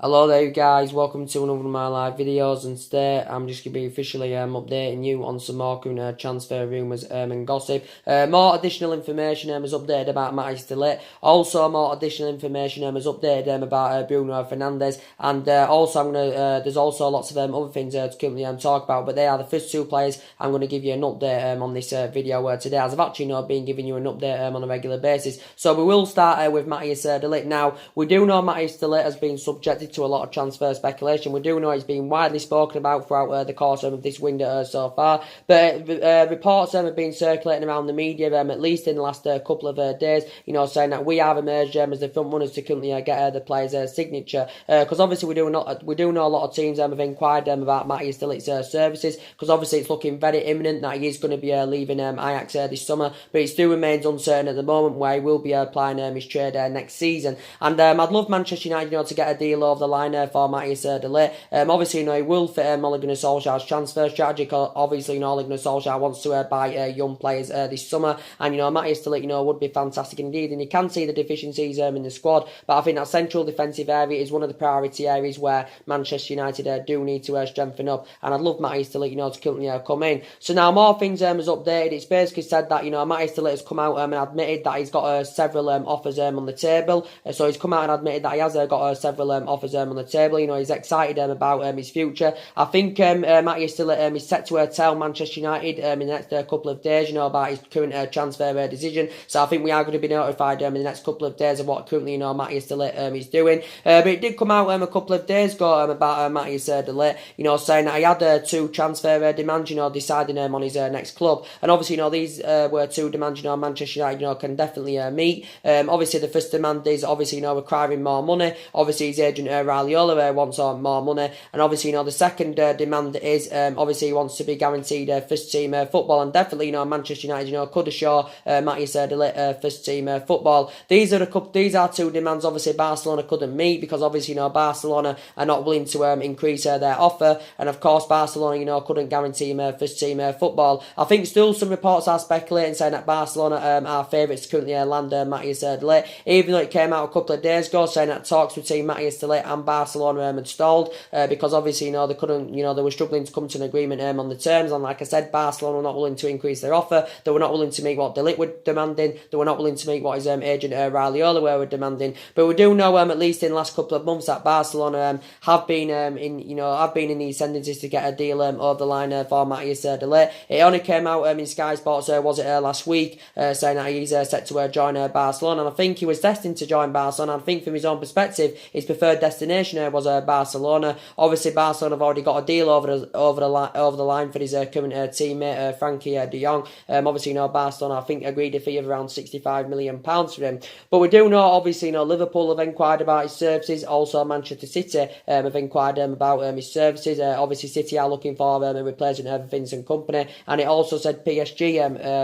Hello there you guys, welcome to another of my live videos, and today I'm just going to be officially updating you on some more current transfer rumours and gossip. More additional information is updated about Ligt. Also more additional information is updated about Bruno Fernandes, and also there's also lots of other things to currently talk about, but they are the first two players I'm going to give you an update on this video today, as I've actually been giving you an update on a regular basis. So we will start with Ligt. Now, we do know Ligt has been subjected to a lot of transfer speculation. We do know he's been widely spoken about throughout the course of this window so far, but reports have been circulating around the media, at least in the last couple of days, saying that we have emerged as the front runners to currently get the player's signature, because obviously we do know a lot of teams have inquired about Matthijs de Ligt's services, because obviously it's looking very imminent that he is going to be leaving Ajax this summer, but it still remains uncertain at the moment where he will be applying his trade next season. And I'd love Manchester United to get a deal over the line for Matthijs de Ligt. Obviously, he will fit Ole Gunnar Solskjaer's transfer strategy, because obviously, Ole Gunnar Solskjaer wants to buy young players this summer, and Matthijs de Ligt would be fantastic indeed, and you can see the deficiencies in the squad, but I think that central defensive area is one of the priority areas where Manchester United do need to strengthen up, and I'd love Matthijs de Ligt to currently come in. So now more things is updated. It's basically said that Matthijs de Ligt has come out and admitted that he's got several offers on the table. So he's come out and admitted that he has got several offers on the table. He's excited about his future. I think Matthijs de Ligt is set to tell Manchester United in the next couple of days, about his current transfer decision. So I think we are going to be notified in the next couple of days of what currently Matthijs de Ligt is doing. But it did come out a couple of days ago about Matthijs de Ligt, saying that he had two transfer demands, deciding on his next club. And obviously, these were two demands, Manchester United, can definitely meet. Obviously, the first demand is obviously, requiring more money. Obviously, his agent Raiola wants more money, and obviously, the second demand is obviously he wants to be guaranteed first team football, and definitely, Manchester United, could assure Matthijs de Ligt first team football. These are two demands. Obviously, Barcelona couldn't meet because obviously, Barcelona are not willing to increase their offer, and of course, Barcelona, couldn't guarantee him first team football. I think still some reports are speculating saying that Barcelona are favourites to currently land Matthijs de Ligt, even though it came out a couple of days ago saying that talks between Matthijs de Ligt and Barcelona had stalled because obviously, they couldn't, they were struggling to come to an agreement on the terms, and like I said, Barcelona were not willing to increase their offer. They were not willing to meet what de Ligt were demanding. They were not willing to meet what his agent Raiola were demanding. But we do know at least in the last couple of months that Barcelona have been in the ascendancies to get a deal over the line for Matthijs de Ligt. It only came out in Sky Sports was it last week saying that he's set to join Barcelona, and I think he was destined to join Barcelona. I think from his own perspective, his preferred destination was Barcelona. Obviously, Barcelona have already got a deal over the line for his current teammate Frankie de Jong. Obviously, Barcelona I think agreed a fee of around £65 million for him. But we do know, obviously, Liverpool have inquired about his services. Also, Manchester City have inquired about his services. Obviously, City are looking for a replacement of Vincent Kompany, and it also said PSG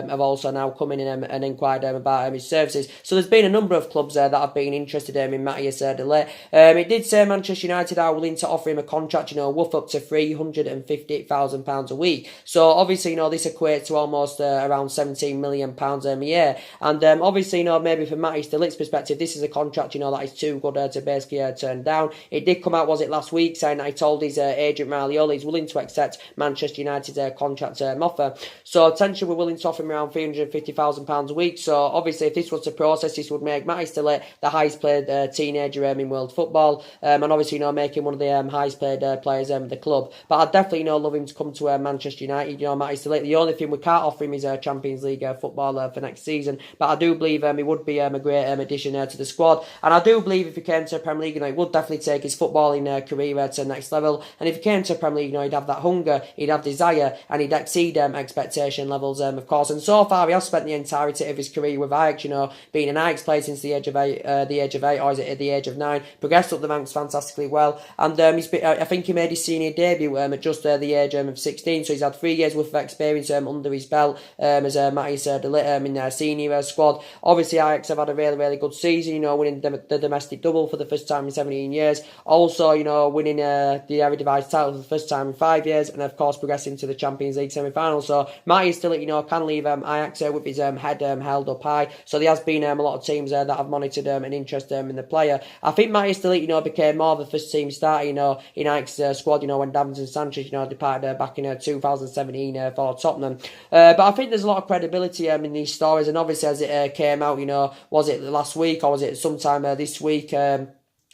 have also now come in and inquired about his services. So there's been a number of clubs that have been interested in Matthijs de Ligt. It did say Manchester United are willing to offer him a contract, worth up to £350,000 a week. So obviously, this equates to almost around £17 million a year. And obviously, maybe from Matthijs de Ligt's perspective, this is a contract, that is too good to basically turn down. It did come out, was it last week, saying that he told his agent Raiola he's willing to accept Manchester United's contract offer. So essentially, we're willing to offer him around £350,000 a week. So obviously, if this was to process, this would make Matthijs de Ligt the highest paid teenager in world football, and obviously, make him one of the highest paid players in the club. But I'd definitely love him to come to Manchester United. Matthijs de Ligt, the only thing we can't offer him is Champions League football for next season. But I do believe he would be a great addition to the squad, and I do believe if he came to the Premier League, he would definitely take his footballing career to the next level. And if he came to the Premier League, he'd have that hunger, he'd have desire, and he'd exceed expectation levels, of course. And so far, he has spent the entirety of his career with Ajax. Being an Ajax player since the age of 8, or is it at the age of 9? Progressed up the ranks fantastically well, and I think he made his senior debut at just the age of 16. So he's had 3 years worth of experience under his belt as Matthijs de Ligt in their senior squad. Obviously, Ajax have had a really good season. Winning the domestic double for the first time in 17 years. Also, winning the Eredivisie title for the first time in 5 years, and of course progressing to the Champions League semi-final. So Matthijs de Ligt, can leave Ajax with his head held up high. So there has been a lot of teams that have monitored and interest in the player. I think Matthijs de Ligt, became more of a first team starter, in Ike's squad, when Davinson Sanchez, departed back in 2017 for Tottenham. But I think there's a lot of credibility in these stories, and obviously as it came out, was it last week or was it sometime this week?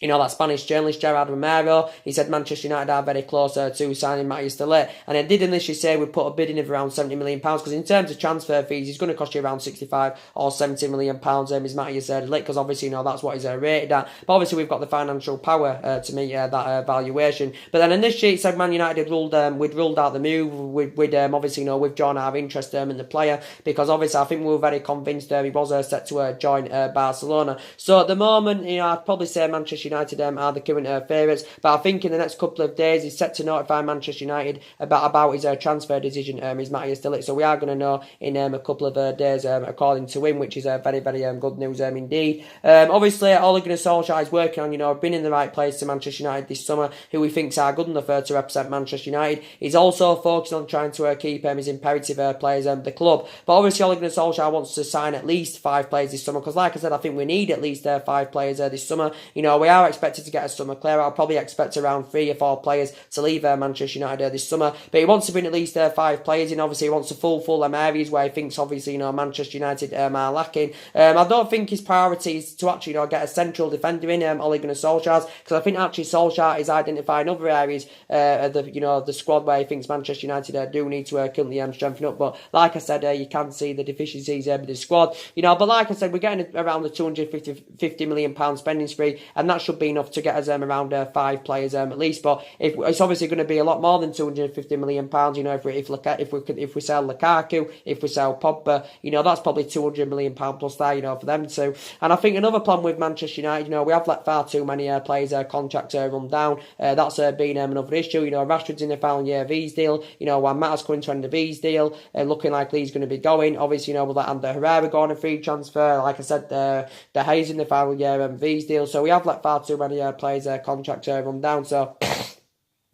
That Spanish journalist, Gerard Romero, he said Manchester United are very close to signing Matthias de Ligt. And I did initially say we'd put a bid in of around £70 million, because in terms of transfer fees, he's going to cost you around £65 or £70 million, is Matthias de Ligt, because obviously, that's what he's rated at. But obviously, we've got the financial power to meet that valuation. But then initially, it said Man United we'd ruled out the move. We'd obviously, withdrawn our interest in the player, because obviously, I think we were very convinced he was set to join Barcelona. So at the moment, I'd probably say Manchester United are the current favourites, but I think in the next couple of days he's set to notify Manchester United about his transfer decision, is Matthias de Ligt. So we are going to know in a couple of days, according to him, which is very, very good news indeed. Obviously, Ole Gunnar Solskjaer is working on, been in the right place to Manchester United this summer, who he thinks are good enough to represent Manchester United. He's also focused on trying to keep his imperative players at the club. But obviously, Ole Gunnar Solskjaer wants to sign at least 5 players this summer, because like I said, I think we need at least 5 players this summer. We are expected to get a summer clear. I'll probably expect around 3 or 4 players to leave Manchester United this summer, but he wants to bring at least 5 players in. Obviously, he wants to full areas where he thinks obviously Manchester United are lacking. I don't think his priority is to actually get a central defender in, Ole Gunnar Solskjaer's, because I think actually Solskjaer is identifying other areas of the squad where he thinks Manchester United do need to currently strengthen up. But like I said, you can see the deficiencies with the squad, but like I said, we're getting around the £250 million spending spree, and that should be enough to get us around 5 players at least. But it's obviously going to be a lot more than £250 million. If we sell Lukaku, if we sell Pogba, that's probably £200 million plus there, for them too. And I think another problem with Manchester United, we have let far too many players contracts run down. That's been another issue. Rashford's in the final year of his deal. Juan Mata's coming to end of his deal, looking like Lee's going to be going. Obviously, we'll let Ander Herrera go on a free transfer. Like I said, De Gea's in the final year of his deal. So we have let far too many players contracts run down. So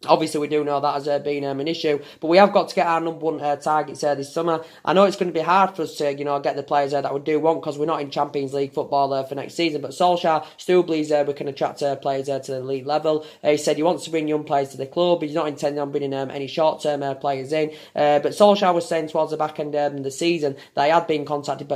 obviously, we do know that has been an issue, but we have got to get our number 1 targets this summer. I know it's going to be hard for us to, get the players that we do want, because we're not in Champions League football for next season. But Solskjaer still believes we can attract players to the elite level. He said he wants to bring young players to the club. He's not intending on bringing any short-term players in. But Solskjaer was saying towards the back end of the season that he had been contacted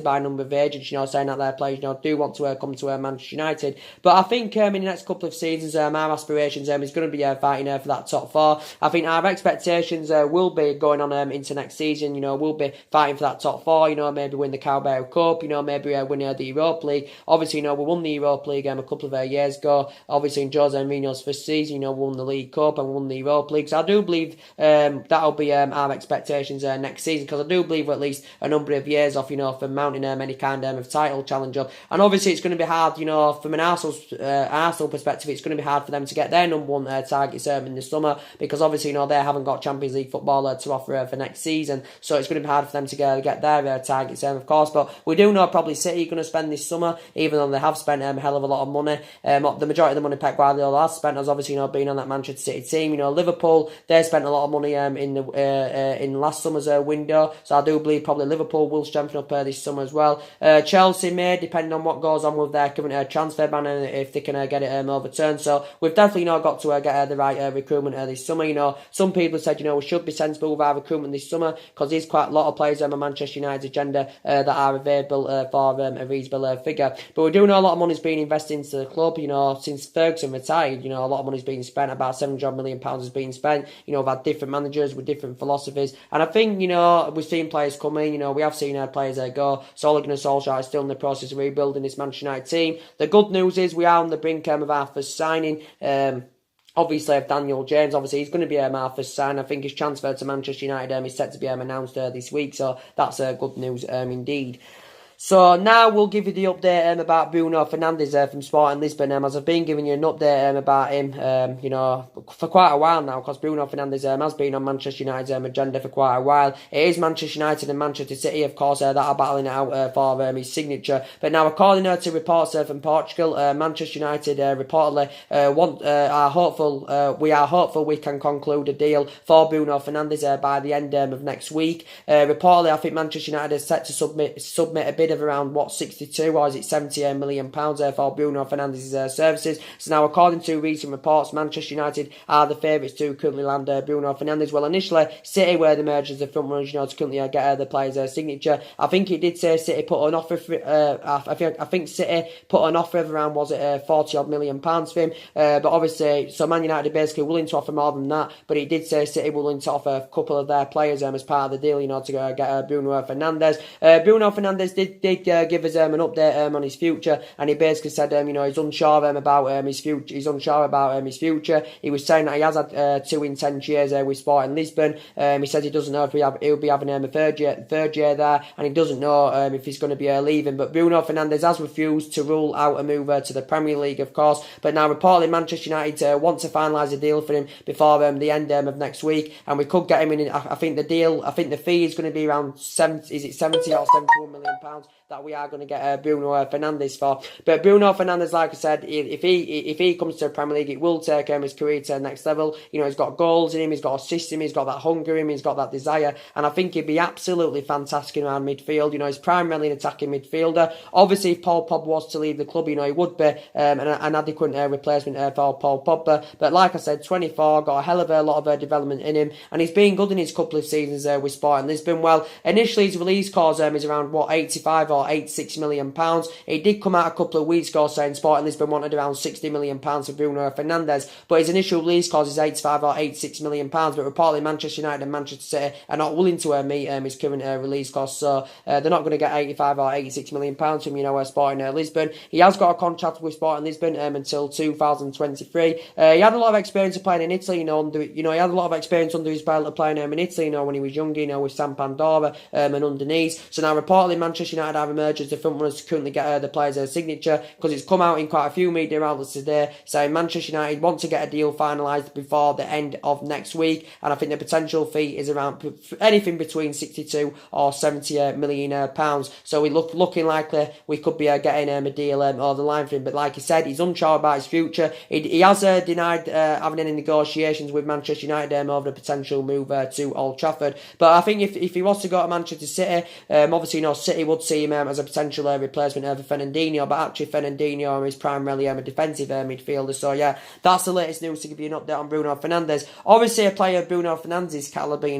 by a number of agents, saying that their players, do want to come to Manchester United. But I think in the next couple of seasons, our aspirations is going to be fighting for that top 4. I think our expectations will be going on into next season. We'll be fighting for that top 4. Maybe win the Carabao Cup. Maybe win the Europa League. Obviously, we won the Europa League a couple of years ago. Obviously, in Jose Mourinho's first season, we won the League Cup and won the Europa League. So I do believe that'll be our expectations next season, because I do believe we're at least a number of years off, from mounting any kind of title challenge up. And obviously, it's going to be hard, from an Arsenal perspective, it's going to be hard for them to get their number 1 targets in the summer, because obviously, they haven't got Champions League football to offer for next season. So it's going to be hard for them to get their targets, of course. But we do know probably City are going to spend this summer, even though they have spent a hell of a lot of money. The majority of the money Pep Guardiola has spent has obviously been on that Manchester City team. Liverpool, they spent a lot of money in last summer's window. So I do believe probably Liverpool will strengthen up this summer as well. Chelsea may, depending on what goes on with their current transfer ban, and if they can get it overturned. So we've definitely got to get the right recruitment this summer. Some people said we should be sensible with our recruitment this summer, because there's quite a lot of players on Manchester United's agenda that are available for a reasonable figure. But we do know a lot of money's been invested into the club. Since Ferguson retired, a lot of money's been spent. About £700 million has been spent. We've had different managers with different philosophies, and I think we've seen players come in. We have seen players go. So Ole Gunnar Solskjaer is still in the process of rebuilding this Manchester United team. The good news is we are on the brink of our first signing. Obviously, of Daniel James, obviously he's going to be our first sign. I think his transfer to Manchester United is set to be announced this week, so that's good news indeed. So now we'll give you the update about Bruno Fernandes from Sporting Lisbon. As I've been giving you an update about him, for quite a while now, because Bruno Fernandes has been on Manchester United's agenda for quite a while. It is Manchester United and Manchester City, of course, that are battling it out for his signature. But now, according to reports from Portugal, Manchester United reportedly we are hopeful we can conclude a deal for Bruno Fernandes by the end of next week. Reportedly, I think Manchester United is set to submit a bid bid of around, 62 or is it 78 million pounds for Bruno Fernandes' services. So now, according to recent reports, Manchester United are the favourites to currently land Bruno Fernandes. Well, initially, City were the mergers, the front runners, to currently get the player's signature. I think it did say City put an offer for, I think City put an offer of around, 40 odd million pounds for him. But obviously, so Man United are basically willing to offer more than that. But it did say City willing to offer a couple of their players as part of the deal, to get Bruno Fernandes. Bruno Fernandes did give us an update on his future, and he basically said, he's unsure about his future. He's unsure about his future. He was saying that he has had 2 intense years with Sporting Lisbon. He said he doesn't know if he'll be having a third year there, and he doesn't know if he's going to be leaving. But Bruno Fernandes has refused to rule out a move to the Premier League, of course. But now reportedly Manchester United want to finalise a deal for him before the end of next week, and we could get him in. I think the fee is going to be around 70 or 71 million pounds that we are going to get Bruno Fernandes for. But Bruno Fernandes, like I said, if he comes to the Premier League, it will take his career to the next level. He's got goals in him, he's got assists in him, he's got that hunger in him, he's got that desire, and I think he'd be absolutely fantastic around midfield. He's primarily an attacking midfielder. Obviously, if Paul Pogba was to leave the club, he would be an adequate replacement for Paul Pogba. But like I said, 24, got a hell of a lot of development in him, and he's been good in his couple of seasons with Sporting Lisbon. Well, initially his release clause is around 85 or 86 million pounds. It did come out a couple of weeks ago saying Sporting Lisbon wanted around 60 million pounds for Bruno Fernandes, but his initial release clause is 85 or 86 million pounds. But reportedly Manchester United and Manchester City are not willing to meet his current release cost, so they're not going to get 85 or 86 million pounds from Sporting Lisbon. He has got a contract with Sporting Lisbon until 2023. He had a lot of experience of playing in Italy. He had a lot of experience under his belt of playing in Italy. When he was younger, with San Pandora and underneath. So now reportedly Manchester United have emerged as the front runners to currently get the player's signature, because it's come out in quite a few media outlets today saying Manchester United want to get a deal finalised before the end of next week, and I think the potential fee is around anything between 62 or 70 million pounds. So we're looking likely we could be getting a deal over the line for him. But like I said, he's unsure about his future. He has denied having any negotiations with Manchester United over the potential move to Old Trafford. But I think if he was to go to Manchester City, obviously City would see him as a potential replacement for Fernandinho, but actually Fernandinho is primarily a defensive midfielder. So yeah, that's the latest news to give you an update on Bruno Fernandes. Obviously a player of Bruno Fernandes' calibre,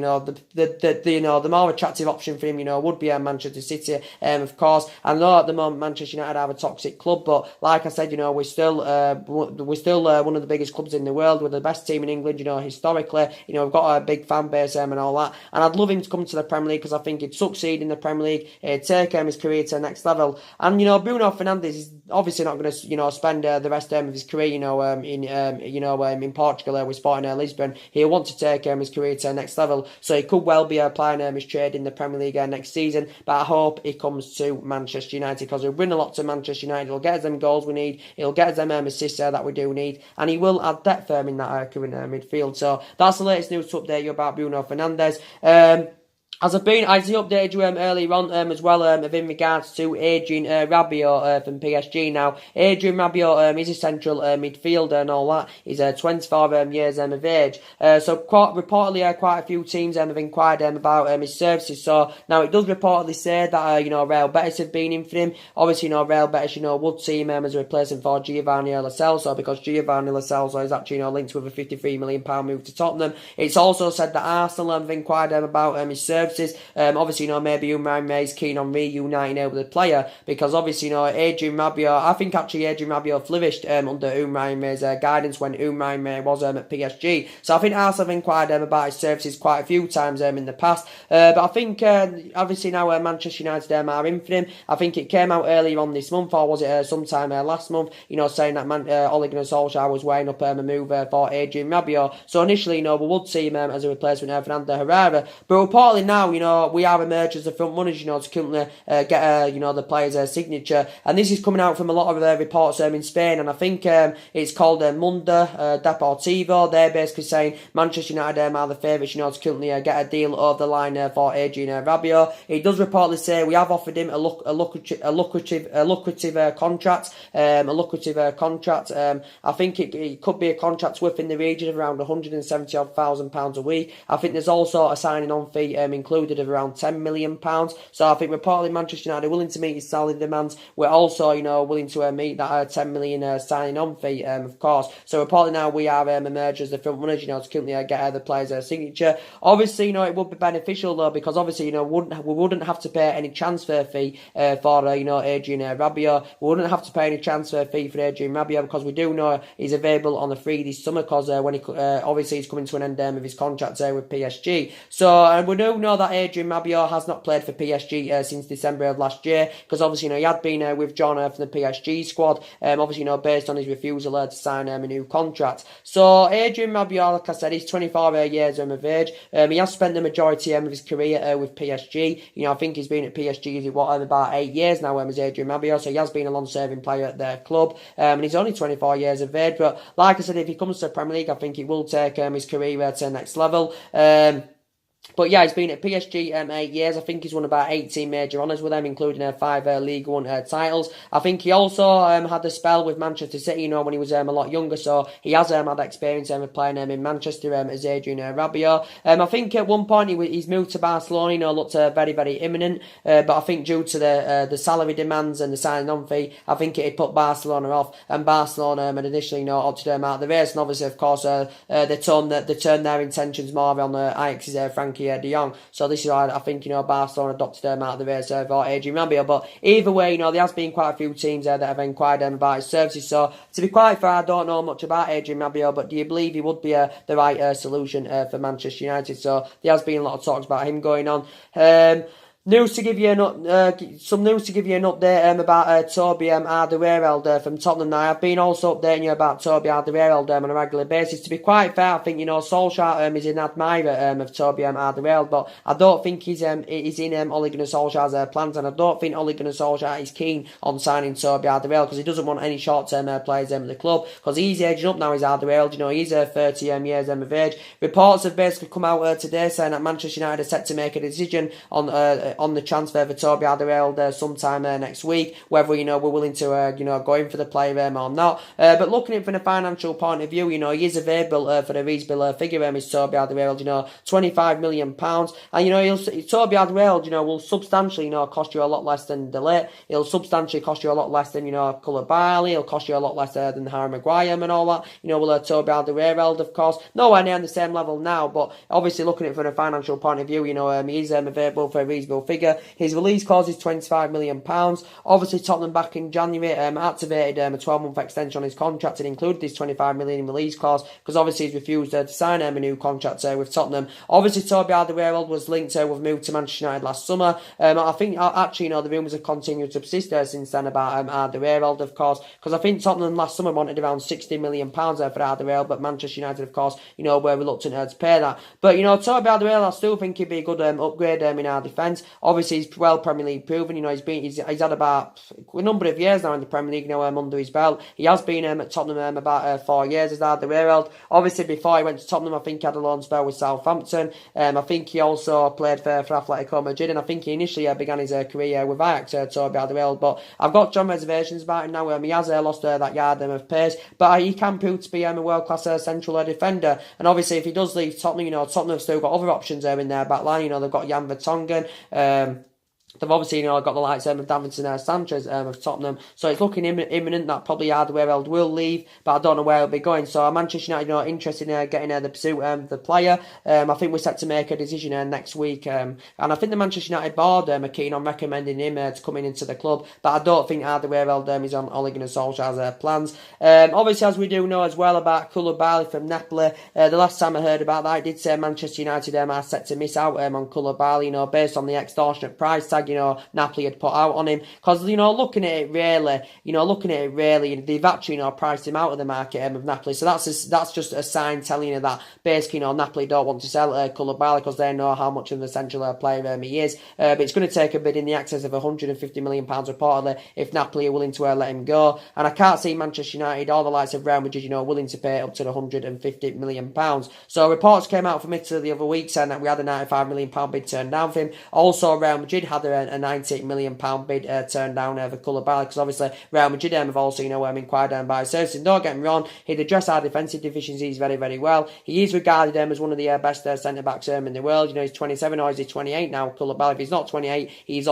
the more attractive option for him, would be Manchester City, of course. I know at the moment Manchester United have a toxic club, but like I said, we're still one of the biggest clubs in the world. We're the best team in England, historically. We've got a big fan base and all that, and I'd love him to come to the Premier League because I think he'd succeed in the Premier League, take his career to the next level. And Bruno Fernandes is obviously not going to spend the rest of his career in Portugal with Sporting Lisbon. He'll want to take his career to the next level, so he could well be applying his trade in the Premier League next season. But I hope he comes to Manchester United, because he'll bring a lot to Manchester United. He'll get us them goals we need, he'll get us them assists that we do need, and he will add depth in that current midfield. So that's the latest news to update you about Bruno Fernandes. As I've updated you earlier on as well in regards to Adrien Rabiot from PSG. Now, Adrien Rabiot is a central midfielder and all that. He's 24 years of age. So reportedly quite a few teams have inquired about his services. So now it does reportedly say that Real Betis have been in for him. Obviously, Real Betis would see him as a replacement for Giovanni Lo Celso, because Giovanni Lo Celso is actually linked with a £53 million move to Tottenham. It's also said that Arsenal have inquired about his services. Obviously, maybe Umar May's keen on reuniting with the player, because obviously, Adrien Rabiot, I think actually Adrien Rabiot flourished under Umar May's guidance when Umar May was at PSG. So I think Arsenal have inquired about his services quite a few times in the past. But I think obviously now Manchester United are in for him. I think it came out earlier on this month, or was it sometime last month, saying that Ole Gunnar Solskjaer was weighing up a move for Adrien Rabiot. So initially, we would see him as a replacement for Fernando Herrera. But reportedly now, we have emerged as the front runners, to currently get, the player's signature. And this is coming out from a lot of reports in Spain, and I think it's called Mundo Deportivo. They're basically saying Manchester United are the favourites, to currently get a deal over the line for Adrien Rabiot. It does reportedly say we have offered him a lucrative contract. I think it could be a contract worth in the region of around £170,000 a week. I think there's also a signing on fee included of around £10 million. So I think reportedly Manchester United are willing to meet his salary demands. We're also, willing to meet that 10 million signing on fee, of course. So reportedly now we are emerged as the front runners, to currently get the player's signature. Obviously, it would be beneficial though, because obviously, we wouldn't have to pay any transfer fee for Adrian Rabiot. We wouldn't have to pay any transfer fee for Adrian Rabiot, because we do know he's available on the free this summer, because when obviously he's coming to an end of his contract with PSG. So we do know that Adrian Rabiot has not played for PSG since December of last year, because obviously he had been withdrawn from the PSG squad, obviously based on his refusal to sign a new contract. So Adrian Rabiot, like I said, he's 24 years of age. He has spent the majority of his career with PSG. I think he's been at PSG about 8 years now as Adrian Rabiot, so he has been a long-serving player at their club, and he's only 24 years of age. But like I said, if he comes to the Premier League, I think he will take his career to the next level. But yeah, he's been at PSG 8 years. I think he's won about 18 major honours with them, including 5 League One titles. I think he also had a spell with Manchester City, when he was a lot younger. So he has had experience of playing in Manchester as Adrian Rabiot. I think at one point he's moved to Barcelona. Looked very, very imminent. But I think due to the salary demands and the signing on fee, I think it had put Barcelona off. And Barcelona had initially opted him out of the race. And obviously, of course, they turned their intentions more on Ajax's Frankie de Jong. So this is why I think Barcelona adopted him out of the race for Adrian Rabiot. But either way, there has been quite a few teams that have inquired about his services. So to be quite fair, I don't know much about Adrian Rabiot, but do you believe he would be the right solution for Manchester United? So there has been a lot of talks about him going on. Some news to give you an update about Toby Alderweireld from Tottenham. Now, I've been also updating you about Toby Alderweireld on a regular basis. To be quite fair, I think Solskjaer is an admirer of Toby Alderweireld, but I don't think he's in Ole Gunnar Solskjaer's plans, and I don't think Ole Gunnar Solskjaer is keen on signing Toby Alderweireld, because he doesn't want any short-term players at the club, because he's aging up now. He's Alderweireld, he's 30 years of age. Reports have basically come out today saying that Manchester United are set to make a decision on the transfer for Toby Alderweireld sometime next week, whether we're willing to go in for the player or not. But looking at it from a financial point of view, he is available for the reasonable figure. Is Toby Alderweireld, £25 million, and Toby Alderweireld, will substantially cost you a lot less than Ligt. He'll substantially cost you a lot less than Koulibaly. He'll cost you a lot less than Harry Maguire and all that. Will Toby Alderweireld, of course, nowhere near on the same level now, but obviously looking at it from a financial point of view, he is available for a reasonable figure. His release clause is £25 million. Obviously, Tottenham back in January activated a 12-month extension on his contract and included this £25 million release clause, because obviously he's refused to sign a new contract with Tottenham. Obviously, Toby Alderweireld was linked with move to Manchester United last summer. I think actually, the rumours have continued to persist since then about Alderweireld, of course, because I think Tottenham last summer wanted around £60 million for Alderweireld, but Manchester United, of course, were reluctant to pay that. But Toby Alderweireld, I still think he'd be a good upgrade in our defence. Obviously, he's well Premier League proven. He's had about a number of years now in the Premier League under his belt. He has been at Tottenham about 4 years as Alderweireld. Obviously, before he went to Tottenham, I think he had a loan spell with Southampton. I think he also played for Atletico Madrid, and I think he initially began his career with Ajax, Toby Alderweireld. But I've got some reservations about him now. He has lost that yard of pace, but he can prove to be a world-class central defender. And obviously, if he does leave Tottenham, Tottenham have still got other options in their back line. They've got Jan Vertonghen. They've obviously, got the likes of Davinson Sanchez of Tottenham. So it's looking imminent that probably Alderweireld will leave, but I don't know where he'll be going. So Manchester United, interested in getting the pursuit of the player. I think we're set to make a decision next week. And I think the Manchester United board are keen on recommending him to coming into the club. But I don't think Alderweireld is on Ole Gunnar Solskjaer's plans. Obviously, as we do know as well about Koulibaly from Napoli, the last time I heard about that, I did say Manchester United are set to miss out on Koulibaly, based on the extortionate price tag Napoli had put out on him, because looking at it really, they've actually priced him out of the market of Napoli. So that's just a sign telling you that basically Napoli don't want to sell Koulibaly, because they know how much of an essential player he is. But it's going to take a bid in the excess of £150 million reportedly if Napoli are willing to let him go, and I can't see Manchester United or the likes of Real Madrid willing to pay up to the £150 million. So reports came out from Italy the other week saying that we had a £95 million bid turned down for him. Also, Real Madrid had after a £98 million bid turned down for Koulibaly, because obviously Real Madrid have also, inquired by services. Don't get me wrong, he'd address our defensive deficiencies very, very well. He is regarded as one of the best centre-backs in the world. He's 27, or is he 28 now, Koulibaly? If he's not 28, he's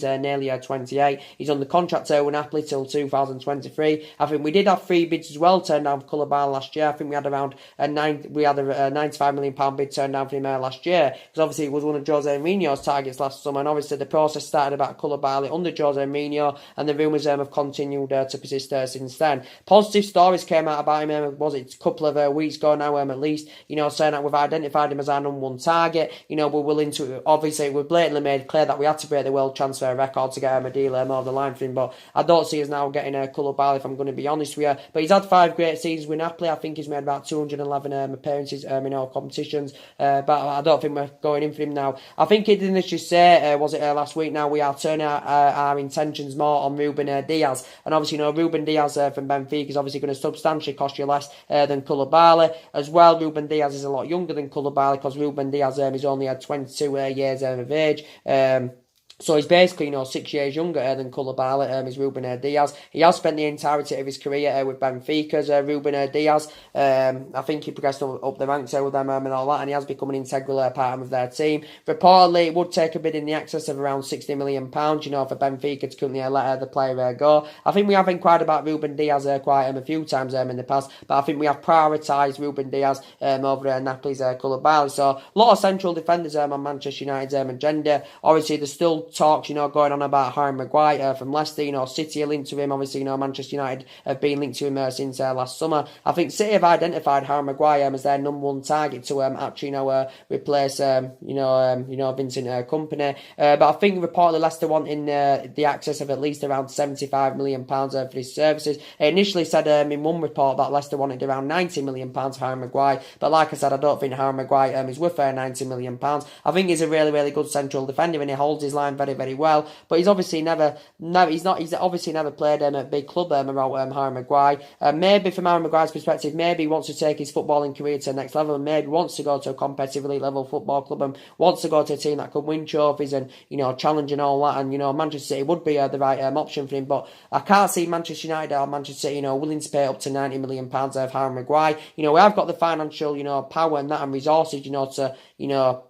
nearly 28. He's on the contract with Napoli till 2023. I think we did have 3 bids as well turned down for Koulibaly last year. I think we had around a £95 million bid turned down for him last year, because obviously it was one of Jose Mourinho's targets last summer, and obviously the process started about Koulibaly under Jose Mourinho, and the rumours have continued to persist since then. Positive stories came out about him, was it a couple of weeks ago now, at least, saying that we've identified him as our number 1 target. We're willing to, obviously we've blatantly made clear that we had to break the world transfer record to get a deal over the line for him, but I don't see us now getting a Koulibaly, if I'm going to be honest with you. But he's had 5 great seasons with Napoli. I think he's made about 211 appearances in all competitions, but I don't think we're going in for him now. I think he didn't just say, was it last week now, we are turning our intentions more on Ruben Diaz, and obviously Ruben Diaz from Benfica is obviously going to substantially cost you less than Koulibaly as well. Ruben Diaz is a lot younger than Koulibaly, because Ruben Diaz is only 22 years of age. So he's basically, 6 years younger than Koulibaly, is Ruben Diaz. He has spent the entirety of his career with Benfica's Ruben Diaz. I think he progressed up the ranks with them and all that, and he has become an integral part of their team. Reportedly, it would take a bid in the excess of around £60 million, for Benfica to currently let the player go. I think we have inquired about Ruben Diaz quite a few times in the past, but I think we have prioritised Ruben Diaz over Napoli's Koulibaly. So a lot of central defenders on Manchester United's agenda. Obviously, there's still talks, going on about Harry Maguire from Leicester. City are linked to him. Obviously, Manchester United have been linked to him since last summer. I think City have identified Harry Maguire as their number 1 target to actually, replace, Vincent Kompany. But I think reportedly Leicester wanting the access of at least around £75 million for his services. It initially said in one report that Leicester wanted around £90 million for Harry Maguire, but like I said, I don't think Harry Maguire is worth £90 million. I think he's a really, really good central defender, and he holds his line very, very well, but he's obviously he's obviously never played at a big club around Harry Maguire. Maybe from Harry Maguire's perspective, maybe he wants to take his footballing career to the next level, and maybe wants to go to a competitive elite level football club, and wants to go to a team that could win trophies and challenge and all that, and Manchester City would be the right option for him. But I can't see Manchester United or Manchester City willing to pay up to £90 million of Harry Maguire. We have got the financial power and that and resources to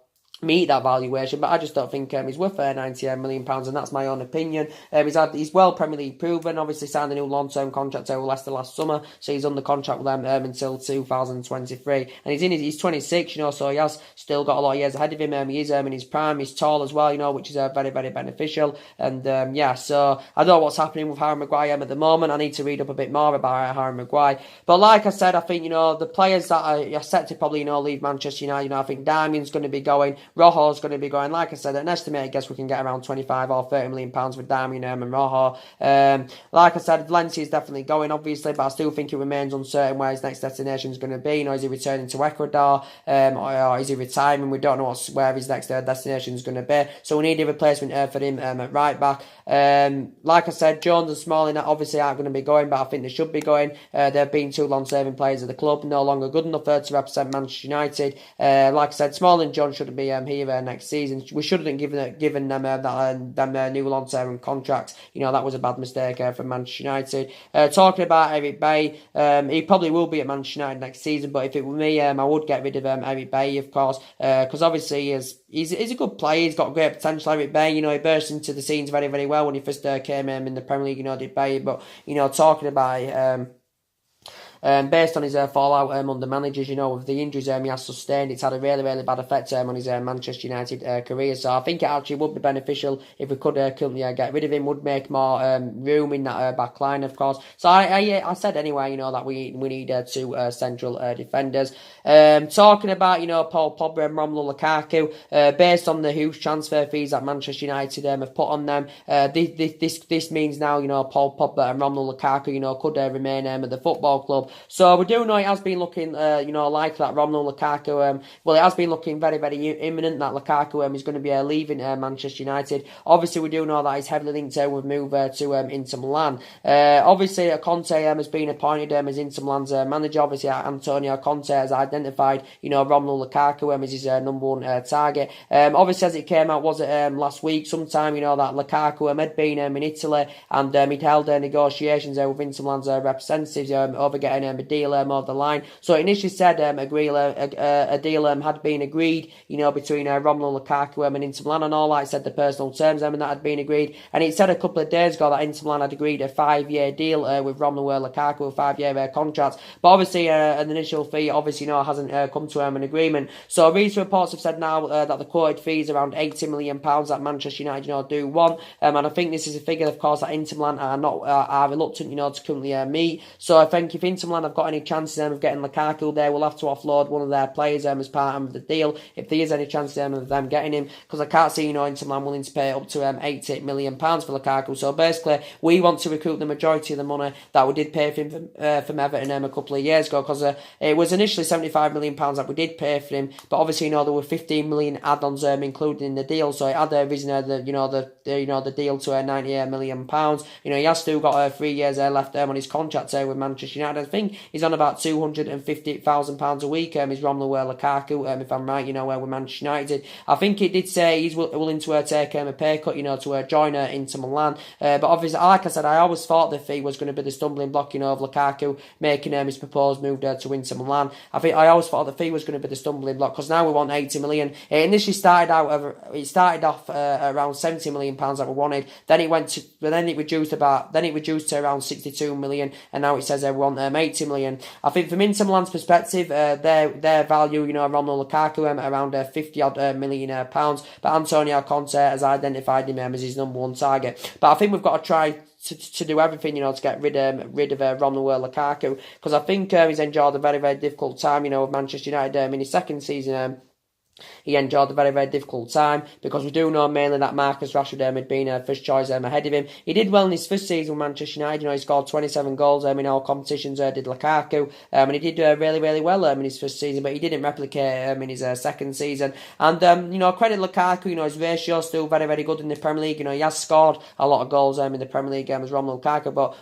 meet that valuation, but I just don't think he's worth £90 million, and that's my own opinion. He's well Premier League proven, obviously signed a new long-term contract with Leicester last summer, so he's under contract with them until 2023, and he's 26, so he has still got a lot of years ahead of him. He is in his prime, he's tall as well, which is very, very beneficial, and so I don't know what's happening with Harry Maguire at the moment. I need to read up a bit more about Harry Maguire, but like I said, I think, the players that are set to probably, leave Manchester United, I think Darmian's going to be going, Rojo's going to be going. Like I said, at an estimated guess we can get around 25 or 30 million pounds with Darmian and Rojo. Like I said, Valencia is definitely going, obviously, but I still think it remains uncertain where his next destination is going to be. Is he returning to Ecuador, or is he retiring? We don't know where his next destination is going to be, so we need a replacement for him at right back. Like I said, Jones and Smalling obviously aren't going to be going, but I think they should be going. They've been 2 long-serving players of the club, no longer good enough to represent Manchester United. Like I said, Smalling and Jones shouldn't be here next season. We shouldn't have given them them new long-term contracts. That was a bad mistake from Manchester United. Talking about Eric Bailly, he probably will be at Manchester United next season, but if it were me, I would get rid of Eric Bailly, of course, because obviously he's a good player. He's got great potential. Eric Bailly, he burst into the scenes very, very well when he first came in the Premier League. Did Bailly, but talking about based on his fallout under managers, with the injuries he has sustained, it's had a really, really bad effect on his Manchester United career. So I think it actually would be beneficial if we could currently get rid of him. Would make more room in that back line, of course. So I said anyway, that we need 2 central defenders. Talking about Paul Pogba and Romelu Lukaku, based on the huge transfer fees that Manchester United have put on them, this means now Paul Pogba and Romelu Lukaku could remain at the football club So we do know it has been looking, like that Romelu Lukaku. Well, it has been looking very, very imminent that Lukaku is going to be leaving Manchester United. Obviously, we do know that he's heavily linked with move to Inter Milan. Obviously, Conte has been appointed as Inter Milan's manager. Obviously, Antonio Conte has identified, Romelu Lukaku as his number one target. Obviously, as it came out, was it last week sometime, that Lukaku had been in Italy and he'd held negotiations with Inter Milan's representatives over getting a deal over the line. So it initially said a deal had been agreed, between Romelu Lukaku and Inter Milan and all that. It said the personal terms and that had been agreed. And it said a couple of days ago that Inter Milan had agreed a 5-year deal with Romelu Lukaku, a 5-year contract. But obviously, an initial fee, obviously, hasn't come to an agreement. So recent reports have said now that the quoted fee is around £80 million that Manchester United, do want. And I think this is a figure, of course, that Inter Milan are reluctant, to currently meet. So I think if Inter Milan have got any chances of getting Lukaku there, we'll have to offload one of their players as part of the deal, if there is any chance of them getting him, because I can't see, Inter Milan willing to pay up to £80 million for Lukaku. So basically, we want to recoup the majority of the money that we did pay for him from Everton a couple of years ago, because it was initially £75 million that we did pay for him, but obviously, there were 15 million add-ons included in the deal, so it had risen the deal to £98 million. He has still got 3 years left on his contract with Manchester United. I think he's on about £250,000 a week. Is Romelu Lukaku, if I'm right, with Manchester United. I think it did say he's willing to take a pay cut, to join Inter Milan. But obviously, like I said, I always thought the fee was going to be the stumbling block, of Lukaku making his proposed move to Inter Milan. I always thought the fee was going to be the stumbling block, because now we want 80 million. It initially started off around 70 million pounds that we wanted. Then it reduced to around 62 million, and now it says they want 80 million. I think from Inter Milan's perspective, their value, Romelu Lukaku around 50 odd million pounds, but Antonio Conte has identified him as his number one target. But I think we've got to try to do everything, to get rid of Romelu Lukaku, because I think he's enjoyed a very, very difficult time, with Manchester United in his second season. He enjoyed a very, very difficult time, because we do know mainly that Marcus Rashford had been first choice ahead of him. He did well in his first season with Manchester United. He scored 27 goals in all competitions, did Lukaku, and he did really, really well in his first season, but he didn't replicate in his second season. And, credit Lukaku, his ratio is still very, very good in the Premier League. He has scored a lot of goals in the Premier League as Romelu Lukaku, but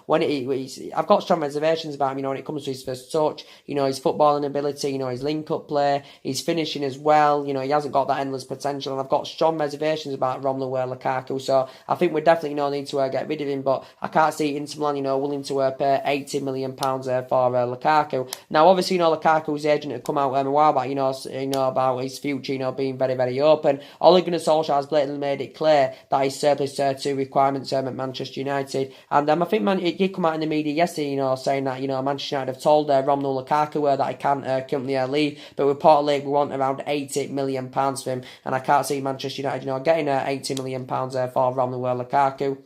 I've got strong reservations about him, when it comes to his first touch, his footballing ability, his link-up play, his finishing as well. He hasn't got that endless potential, and I've got strong reservations about Romelu Lukaku. So I think we definitely need to get rid of him, but I can't see Inter Milan, willing to pay £80 million for Lukaku. Now, obviously, Lukaku's agent had come out a while back, about his future, being very, very open. Ole Gunnar Solskjaer has blatantly made it clear that he's surplus to requirements at Manchester United, and I think it did come out in the media yesterday, saying that Manchester United have told Romelu Lukaku that he can't currently leave, but reportedly we want around £80 million for him, and I can't see Manchester United, getting £80 million for Romelu Lukaku.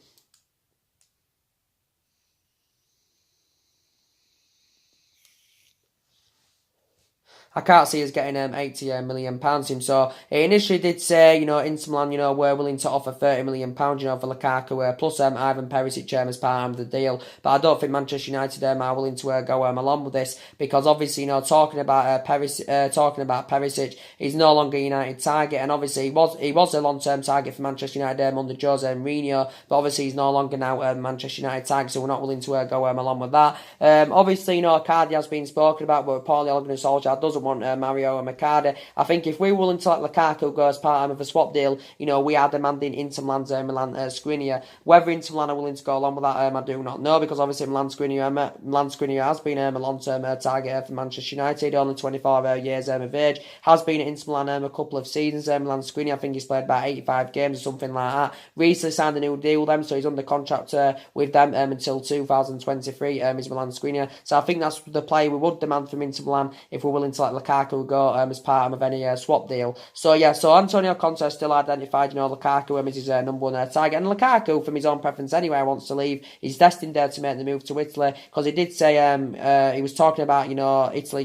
I can't see us getting £80 million him. So it initially did say, Inter Milan, were willing to offer £30 million, for Lukaku, plus Ivan Perisic as part of the deal. But I don't think Manchester United are willing to go along with this, because obviously, talking about Perisic, he's no longer a United target, and obviously he was a long-term target for Manchester United under Jose Mourinho, but obviously he's no longer now a Manchester United target, so we're not willing to go along with that. Obviously, Icardi has been spoken about, but Paul Ole Gunnar Solskjaer doesn't want Mario and Icardi. I think if we're willing to let Lukaku go as part of a swap deal, we are demanding Inter Milan Skriniar. Whether Inter Milan are willing to go along with that, I do not know, because obviously Milan Skriniar has been a long-term target for Manchester United, only 24 years of age, has been at Inter Milan a couple of seasons. Milan Skriniar, I think he's played about 85 games or something like that. Recently signed a new deal with them, so he's under contract with them until 2023, is Milan Skriniar. So I think that's the player we would demand from Inter Milan if we're willing to let Lukaku would go as part of any swap deal. So yeah, so Antonio Conte still identified, Lukaku as his number one target. And Lukaku, from his own preference anyway, wants to leave. He's destined to make the move to Italy, because he did say he was talking about, Italy,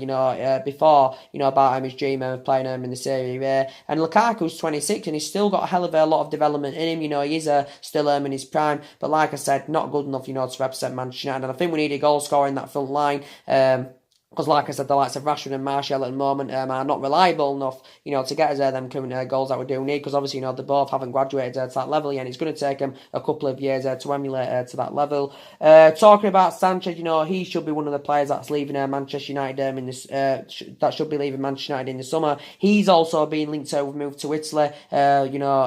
before, about his dream of playing in the Serie A. And Lukaku's 26 and he's still got a hell of a lot of development in him. He is still in his prime, but like I said, not good enough, to represent Manchester United. And I think we need a goal scorer in that front line. Because, like I said, the likes of Rashford and Martial at the moment are not reliable enough, to get us them current goals that we do need. Because obviously, they both haven't graduated to that level yet. And it's going to take them a couple of years to emulate to that level. Talking about Sanchez, he should be one of the players that's leaving Manchester United in this. That should be leaving Manchester United in the summer. He's also been linked to a move to Italy.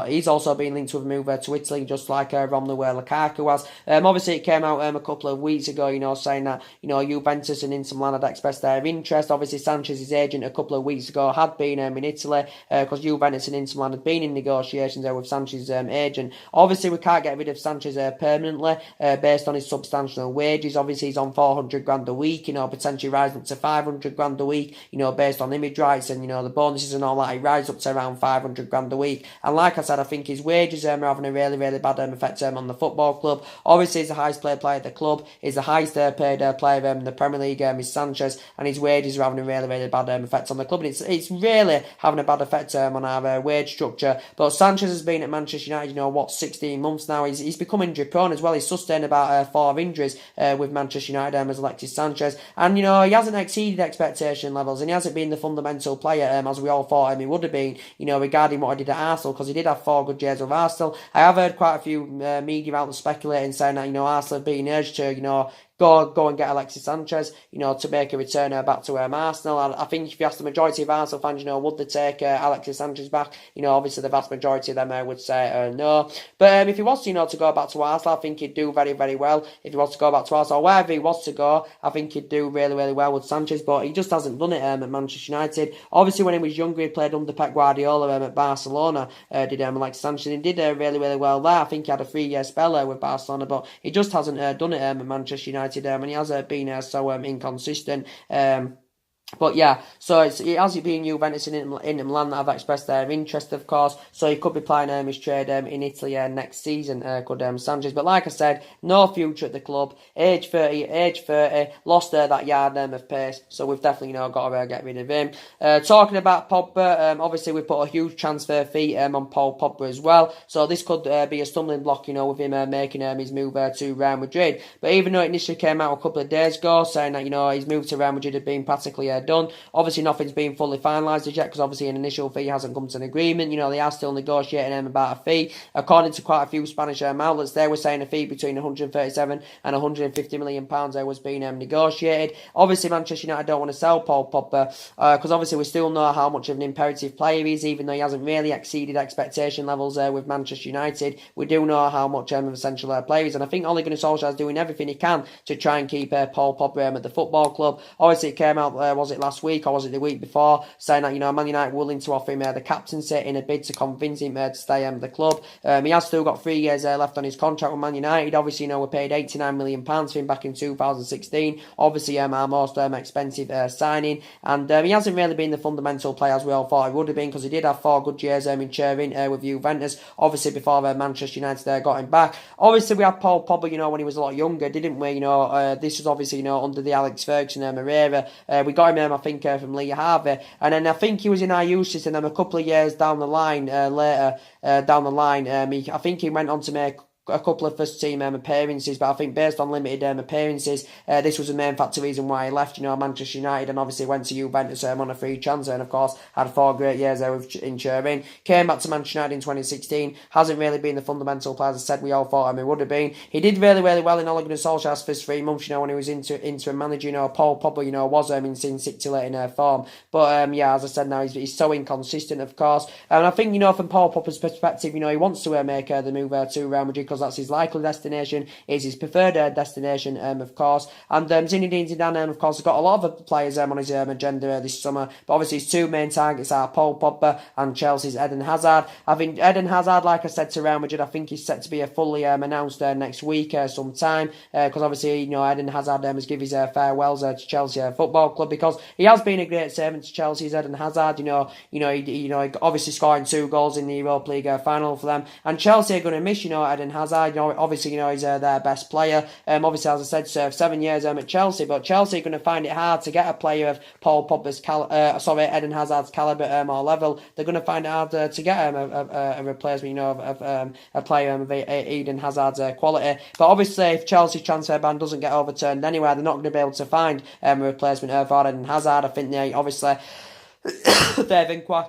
He's also been linked to a move to Italy, just like Romelu Lukaku has. Obviously, it came out a couple of weeks ago, saying that Juventus and Inter Milan had expressed their interest. Obviously, Sanchez's agent a couple of weeks ago had been in Italy, because Juventus and Inter Milan had been in negotiations with Sanchez's agent. Obviously, we can't get rid of Sanchez permanently based on his substantial wages. Obviously, he's on 400 grand a week, potentially rising up to 500 grand a week, based on image rights and, the bonuses and all that. He rises up to around 500 grand a week. And like I said, I think his wages are having a really, really bad effect on the football club. Obviously, he's the highest paid player at the club. He's the highest paid player in the Premier League, is Sanchez, and his wages are having a really, really bad effect on the club. And it's really having a bad effect on our wage structure. But Sanchez has been at Manchester United, 16 months now. He's become injury prone as well. He's sustained about 4 injuries with Manchester United as Alexis Sanchez. And, he hasn't exceeded expectation levels, and he hasn't been the fundamental player as we all thought he would have been, regarding what he did at Arsenal, because he did have 4 good years with Arsenal. I have heard quite a few media outlets speculating, saying that, Arsenal have been urged to, go and get Alexis Sanchez, to make a return back to Arsenal. I think if you ask the majority of Arsenal fans, would they take Alexis Sanchez back? Obviously the vast majority of them would say no. But if he was, to go back to Arsenal, I think he'd do very, very well. If he was to go back to Arsenal, wherever he was to go, I think he'd do really, really well with Sanchez. But he just hasn't done it at Manchester United. Obviously, when he was younger, he played under Pep Guardiola at Barcelona. Did Alexis Sanchez, and he did really, really well there. I think he had a 3-year spell with Barcelona, but he just hasn't done it at Manchester United. And he has been so inconsistent. But yeah, so it has been Juventus and Inter Milan that have expressed their interest, of course. So he could be playing his trade in Italy next season, could Sanchez. But like I said, no future at the club. Age 30, lost that yard of pace. So we've definitely got to get rid of him. Talking about Pogba, obviously we put a huge transfer fee on Paul Pogba as well. So this could be a stumbling block, with him making his move to Real Madrid. But even though it initially came out a couple of days ago saying that his move to Real Madrid had been practically done. Obviously, nothing's been fully finalised yet, because obviously an initial fee hasn't come to an agreement. They are still negotiating about a fee. According to quite a few Spanish outlets, they were saying a fee between 137 and 150 million pounds was being negotiated. Obviously, Manchester United don't want to sell Paul Pogba, because obviously we still know how much of an imperative player he is, even though he hasn't really exceeded expectation levels with Manchester United. We do know how much of an essential player he is, and I think Ole Gunnar Solskjaer is doing everything he can to try and keep Paul Pogba at the football club. Obviously, it came out, was it last week or was it the week before, saying that Man United willing to offer him the captaincy in a bid to convince him to stay at the club. He has still got 3 years left on his contract with Man United. Obviously, we paid £89 million for him back in 2016. Obviously, our most expensive signing, and he hasn't really been the fundamental player as we all thought he would have been, because he did have 4 good years in Turin with Juventus. Obviously, before Manchester United got him back. Obviously, we had Paul Pogba, when he was a lot younger, didn't we? This was obviously under the Alex Ferguson era. We got him, I think, from Lee Harvey, and then I think he was in our youth system. And a couple of years down the line, I think he went on to make a couple of first team appearances, but I think based on limited appearances, this was the main factor reason why he left Manchester United, and obviously went to Juventus on a free transfer, and of course had 4 great years there in Turin. Came back to Manchester United in 2016, hasn't really been the fundamental player, as I said, we all thought he would have been. He did really, really well in Ole Gunnar Solskjaer's first 3 months, when he was interim manager. Paul Pogba, was in scintillating form, but yeah, as I said, now he's so inconsistent, of course. And I think, from Paul Pogba's perspective, he wants to make the move to Real Madrid, because that's his likely destination, is his preferred destination, of course. And Zinedine Zidane, of course, has got a lot of players on his agenda this summer, but obviously his two main targets are Paul Pogba and Chelsea's Eden Hazard. I think Eden Hazard, like I said, to Real Madrid, I think he's set to be fully announced next week sometime, because obviously, Eden Hazard has given his farewells to Chelsea Football Club, because he has been a great servant to Chelsea's Eden Hazard. He obviously scoring 2 goals in the Europa League final for them, and Chelsea are going to miss Eden Hazard. Obviously he's their best player. Obviously, as I said, served 7 years at Chelsea, but Chelsea are going to find it hard to get a player of Paul Pogba's Eden Hazard's calibre or level. They're going to find it hard to get a replacement, of a player of Eden Hazard's quality. But obviously, if Chelsea's transfer ban doesn't get overturned anywhere, they're not going to be able to find a replacement for Eden Hazard. I think they obviously they've inquired.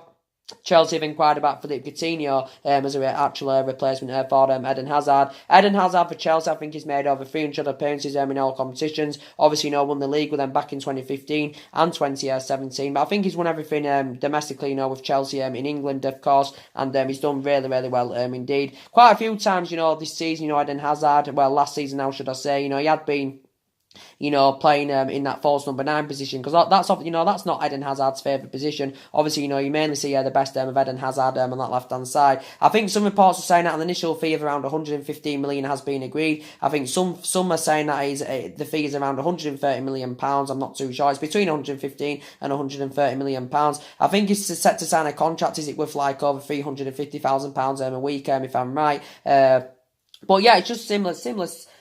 Chelsea have inquired about Philippe Coutinho as an actual replacement for Eden Hazard. Eden Hazard for Chelsea, I think he's made over 300 appearances in all competitions. Obviously, won the league with them back in 2015 and 2017. But I think he's won everything domestically, with Chelsea in England, of course. And he's done really, really well indeed. Quite a few times, this season, Eden Hazard, well, last season now, should I say, he had been playing in that false number 9 position, because that's not Eden Hazard's favourite position. Obviously, you mainly see the best of Eden Hazard on that left-hand side. I think some reports are saying that an initial fee of around 115 million has been agreed. I think some are saying that the fee is around 130 million pounds. I'm not too sure. It's between 115 and 130 million pounds. I think he's set to sign a contract. Is it worth like over 350,000 pounds a week, if I'm right? But yeah, it's just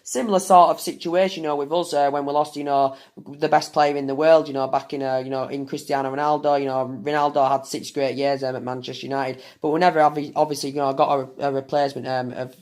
similar sort of situation, with us when we lost, the best player in the world, back in Cristiano Ronaldo. Ronaldo had 6 great years at Manchester United, but we never obviously got a replacement of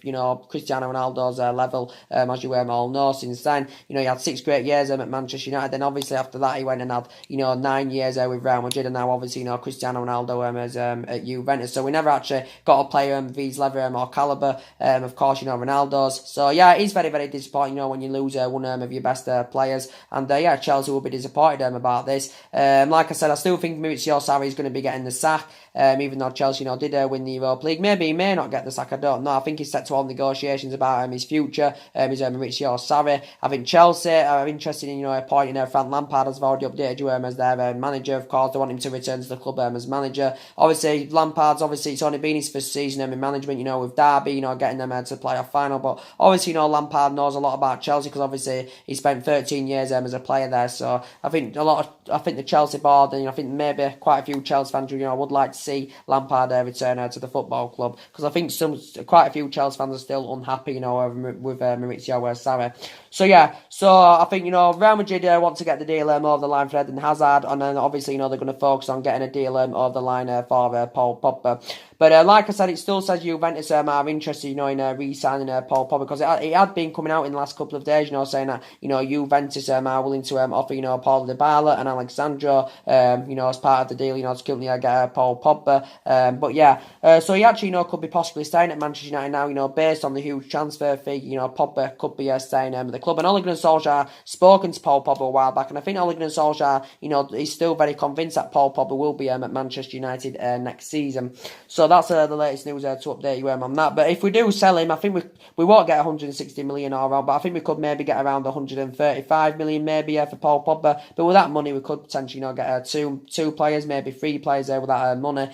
Cristiano Ronaldo's level, as you all know. Since then, he had 6 great years at Manchester United. Then obviously after that he went and had 9 years with Real Madrid, and now obviously Cristiano Ronaldo is at Juventus. So we never actually got a player of his level or calibre. Of course, Ronaldo's. So yeah, it is very, very disappointing, when you lose one of your best players. And Chelsea will be disappointed about this. Like I said, I still think Maurizio Sarri is going to be getting the sack. Even though Chelsea, did win the Europa League. Maybe he may not get the sack, I don't know. I think he's set to all negotiations about his future. He's Maurizio Sarri. I think Chelsea are interested in, appointing Frank Lampard, as I've already updated you, as their manager, of course. They want him to return to the club as manager. Obviously, Lampard's, it's only been his first season in management, with Derby, getting them to the playoff final. But obviously, Lampard knows a lot about Chelsea, because obviously he spent 13 years as a player there. So I think the Chelsea board, and I think maybe quite a few Chelsea fans, would like to see Lampard return to the football club, because I think quite a few Chelsea fans are still unhappy, with Maurizio Sarri. So yeah, I think Real Madrid want to get the deal over the line for Eden Hazard, and then obviously they're going to focus on getting a deal over the line for Paul Pogba. But like I said, it still says Juventus are interested, in re-signing Paul Pogba, because it had been coming out in the last couple of days, saying that Juventus are willing to offer Paul Dybala and Alexandro, as part of the deal, to currently get Paul Pogba. But yeah, so he actually could be possibly staying at Manchester United now, based on the huge transfer fee. Pogba could be staying at the club, and Ole Gunnar Solskjaer spoken to Paul Pogba a while back, and I think Ole Gunnar Solskjaer, he's still very convinced that Paul Pogba will be at Manchester United next season. So that's the latest news to update you on that. But if we do sell him, I think we won't get 160 million or around, but I think we could maybe get around 135 million maybe for Paul Pogba. But with that money, we could potentially get two players, maybe 3 players with that money.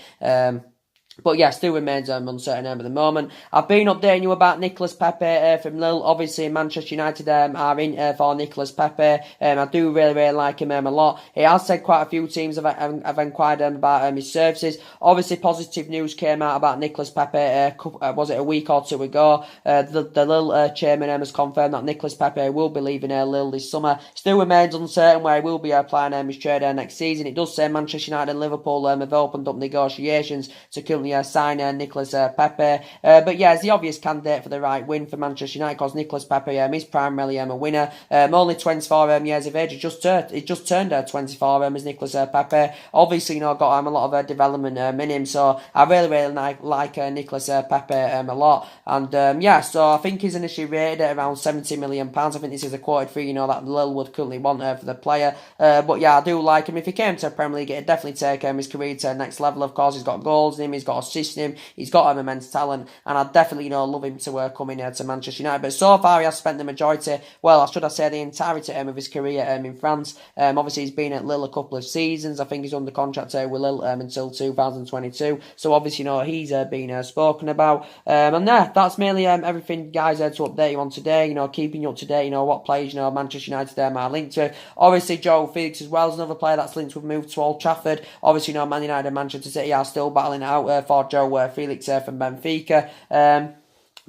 But yeah, still remains uncertain at the moment. I've been updating you about Nicolas Pepe from Lille. Obviously, Manchester United are in for Nicolas Pepe. I do really, really like him a lot. He has said quite a few teams have inquired about his services. Obviously, positive news came out about Nicolas Pepe, was it a week or 2 ago? The Lille chairman has confirmed that Nicolas Pepe will be leaving Lille this summer. Still remains uncertain where he will be applying his trade next season. It does say Manchester United and Liverpool have opened up negotiations to currently sign Nicolas Pepe. But yeah, he's the obvious candidate for the right win for Manchester United, because Nicolas Pepe is primarily a winner. Only 24 years of age. He just turned 24 as Nicolas Pepe. Obviously, got a lot of development in him. So I really, really like Nicolas Pepe a lot. And yeah, so I think he's initially rated at around 70 million pounds. I think this is a quoted fee, that Lille would currently want for the player. But yeah, I do like him. If he came to the Premier League, it'd definitely take his career to the next level. Of course, he's got goals in him. He's got got assisting him. He's got immense talent, and I'd definitely, love him to come in here to Manchester United. But so far, he has spent the majority, should I say the entirety of his career in France. Obviously, he's been at Lille a couple of seasons. I think he's under contract with Lille until 2022. So obviously, he's been spoken about. And that's mainly everything, guys, to update you on today. Keeping you up to date. What players Manchester United are linked with. Obviously, Joe Felix as well is another player that's linked with move to Old Trafford. Obviously, Man United and Manchester City are still battling it out for Joe Felix from Benfica.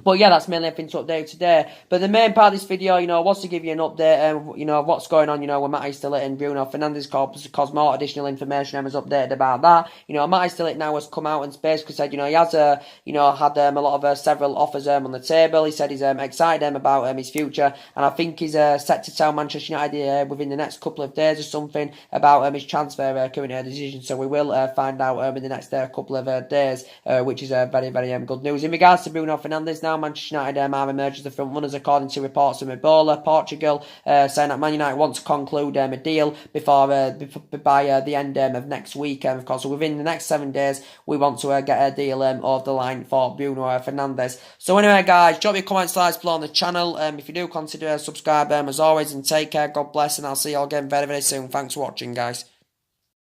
But yeah, that's mainly everything to update today. But the main part of this video, was to give you an update, of what's going on, with Matthijs de Ligt and Bruno Fernandes, because more additional information was updated about that. Matthijs de Ligt now has come out and basically said, he has, had a lot of several offers on the table. He said he's excited about his future, and I think he's set to tell Manchester United within the next couple of days or something about his transfer current decision. So we will find out in the next couple of days, which is very, very good news. In regards to Bruno Fernandes, now Manchester United are emerged as the front runners according to reports from Ebola, Portugal, saying that Man United want to conclude a deal by the end of next week. Of course, so within the next 7 days, we want to get a deal off the line for Bruno Fernandes. So anyway, guys, drop your comments below on the channel. If you do, consider subscribe as always, and take care. God bless, and I'll see you all again very, very soon. Thanks for watching, guys.